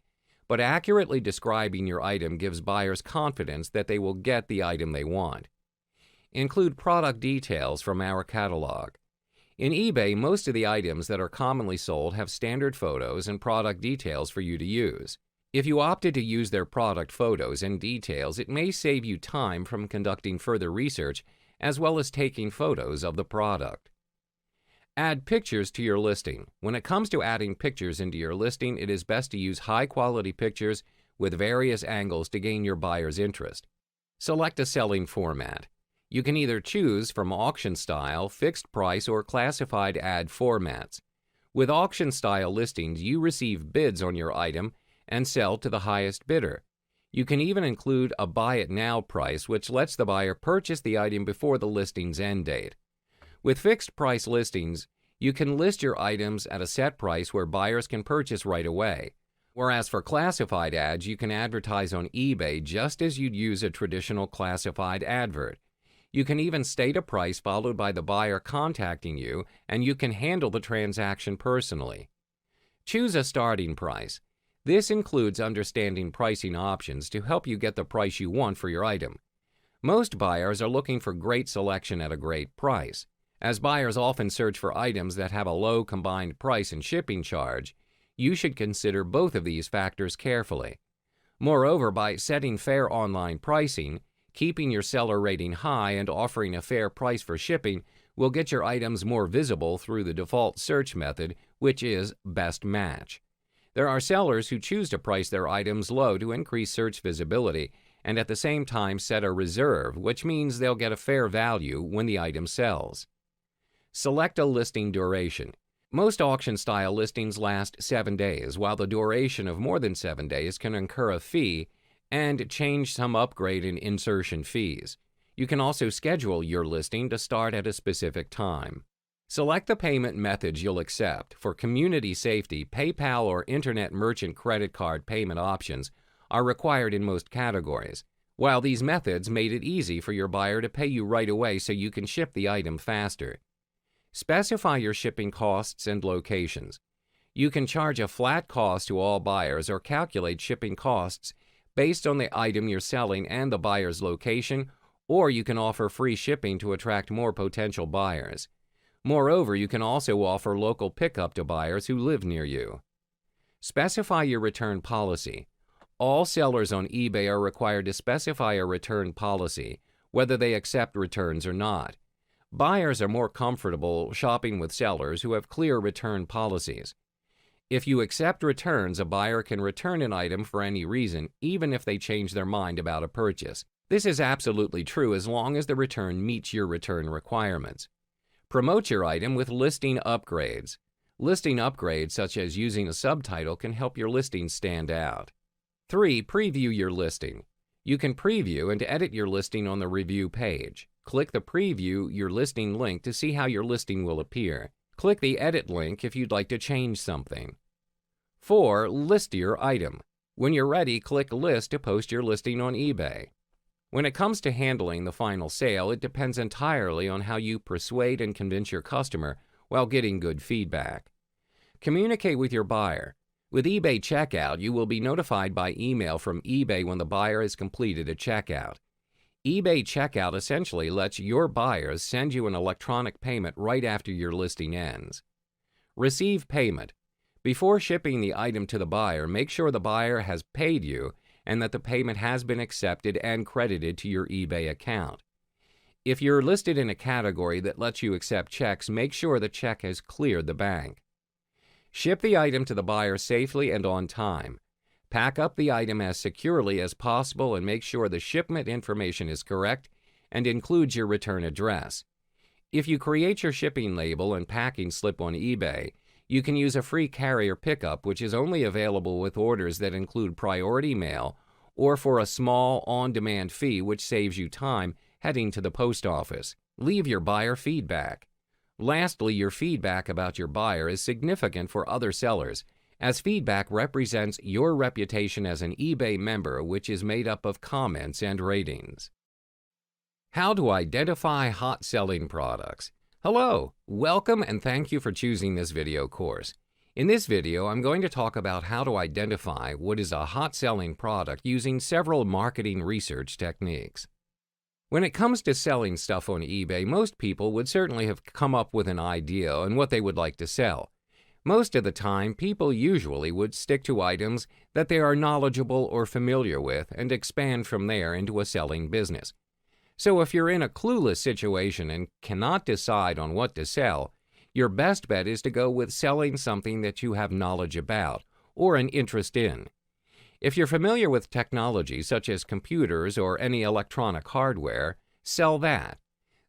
S1: but accurately describing your item gives buyers confidence that they will get the item they want. Include product details from our catalog. In eBay, most of the items that are commonly sold have standard photos and product details for you to use. If you opted to use their product photos and details, it may save you time from conducting further research as well as taking photos of the product. Add pictures to your listing. When it comes to adding pictures into your listing, it is best to use high-quality pictures with various angles to gain your buyer's interest. Select a selling format. You can either choose from auction style, fixed price, or classified ad formats. With auction style listings, you receive bids on your item and sell to the highest bidder. You can even include a buy it now price, which lets the buyer purchase the item before the listing's end date. With fixed price listings, you can list your items at a set price where buyers can purchase right away. Whereas for classified ads, you can advertise on eBay just as you'd use a traditional classified advert. You can even state a price followed by the buyer contacting you, and you can handle the transaction personally. Choose a starting price. This includes understanding pricing options to help you get the price you want for your item. Most buyers are looking for great selection at a great price. As buyers often search for items that have a low combined price and shipping charge, you should consider both of these factors carefully. Moreover, by setting fair online pricing, keeping your seller rating high, and offering a fair price for shipping will get your items more visible through the default search method, which is best match. There are sellers who choose to price their items low to increase search visibility and at the same time set a reserve, which means they'll get a fair value when the item sells. Select a listing duration. Most auction-style listings last 7 days, while the duration of more than 7 days can incur a fee and change some upgrade and insertion fees. You can also schedule your listing to start at a specific time. Select the payment methods you'll accept. For community safety, PayPal or Internet Merchant credit card payment options are required in most categories, while these methods made it easy for your buyer to pay you right away so you can ship the item faster. Specify your shipping costs and locations. You can charge a flat cost to all buyers or calculate shipping costs based on the item you're selling and the buyer's location, or you can offer free shipping to attract more potential buyers. Moreover, you can also offer local pickup to buyers who live near you. Specify your return policy. All sellers on eBay are required to specify a return policy, whether they accept returns or not. Buyers are more comfortable shopping with sellers who have clear return policies. If you accept returns, a buyer can return an item for any reason, even if they change their mind about a purchase. This is absolutely true as long as the return meets your return requirements. Promote your item with listing upgrades. Listing upgrades, such as using a subtitle, can help your listing stand out. 3. Preview your listing. You can preview and edit your listing on the review page. Click the Preview Your Listing link to see how your listing will appear. Click the Edit link if you'd like to change something. 4. List your item. When you're ready, click List to post your listing on eBay. When it comes to handling the final sale, it depends entirely on how you persuade and convince your customer while getting good feedback. Communicate with your buyer. With eBay Checkout, you will be notified by email from eBay when the buyer has completed a checkout. eBay Checkout essentially lets your buyers send you an electronic payment right after your listing ends. Receive payment. Before shipping the item to the buyer, make sure the buyer has paid you and that the payment has been accepted and credited to your eBay account. If you're listed in a category that lets you accept checks, make sure the check has cleared the bank. Ship the item to the buyer safely and on time. Pack up the item as securely as possible and make sure the shipment information is correct and includes your return address. If you create your shipping label and packing slip on eBay, you can use a free carrier pickup, which is only available with orders that include priority mail or for a small on-demand fee, which saves you time heading to the post office. Leave your buyer feedback. Lastly, your feedback about your buyer is significant for other sellers, as feedback represents your reputation as an eBay member, which is made up of comments and ratings. How to identify hot-selling products. Hello, welcome and thank you for choosing this video course. In this video, I'm going to talk about how to identify what is a hot-selling product using several marketing research techniques. When it comes to selling stuff on eBay, most people would certainly have come up with an idea on what they would like to sell. Most of the time, people usually would stick to items that they are knowledgeable or familiar with and expand from there into a selling business. So if you're in a clueless situation and cannot decide on what to sell, your best bet is to go with selling something that you have knowledge about or an interest in. If you're familiar with technology such as computers or any electronic hardware, sell that.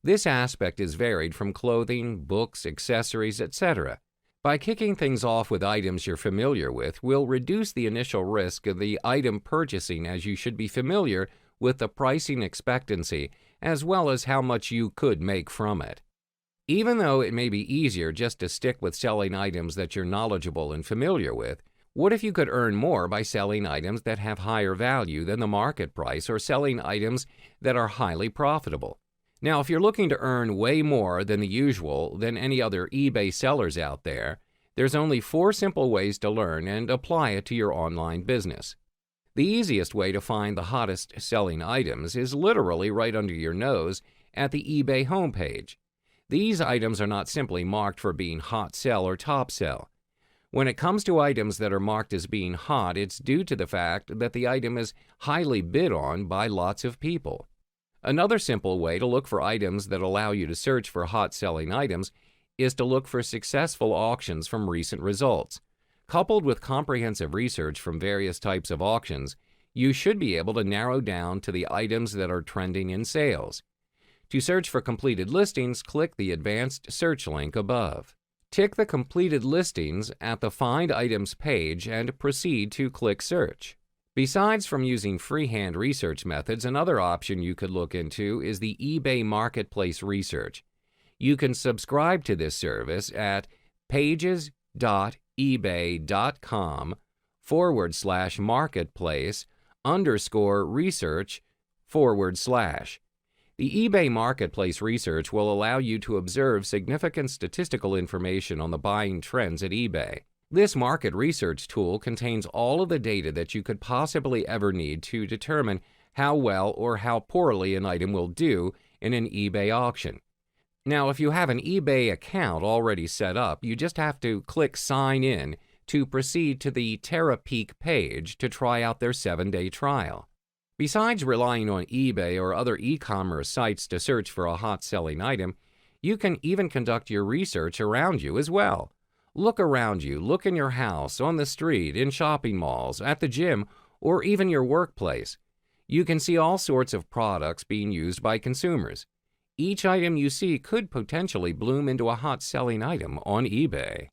S1: This aspect is varied from clothing, books, accessories, etc. By kicking things off with items you're familiar with will reduce the initial risk of the item purchasing, as you should be familiar with the pricing expectancy as well as how much you could make from it. Even though it may be easier just to stick with selling items that you're knowledgeable and familiar with, what if you could earn more by selling items that have higher value than the market price or selling items that are highly profitable? Now, if you're looking to earn way more than the usual than any other eBay sellers out there, there's only 4 simple ways to learn and apply it to your online business. The easiest way to find the hottest selling items is literally right under your nose at the eBay homepage. These items are not simply marked for being hot sell or top sell. When it comes to items that are marked as being hot, it's due to the fact that the item is highly bid on by lots of people. Another simple way to look for items that allow you to search for hot-selling items is to look for successful auctions from recent results. Coupled with comprehensive research from various types of auctions, you should be able to narrow down to the items that are trending in sales. To search for completed listings, click the advanced search link above. Tick the completed listings at the Find Items page and proceed to click Search. Besides from using freehand research methods, another option you could look into is the eBay Marketplace Research. You can subscribe to this service at pages.ebay.com/marketplace_research/. The eBay Marketplace Research will allow you to observe significant statistical information on the buying trends at eBay. This market research tool contains all of the data that you could possibly ever need to determine how well or how poorly an item will do in an eBay auction. Now, if you have an eBay account already set up, you just have to click Sign In to proceed to the TerraPeak page to try out their 7-day trial. Besides relying on eBay or other e-commerce sites to search for a hot-selling item, you can even conduct your research around you as well. Look around you, look in your house, on the street, in shopping malls, at the gym, or even your workplace. You can see all sorts of products being used by consumers. Each item you see could potentially bloom into a hot-selling item on eBay.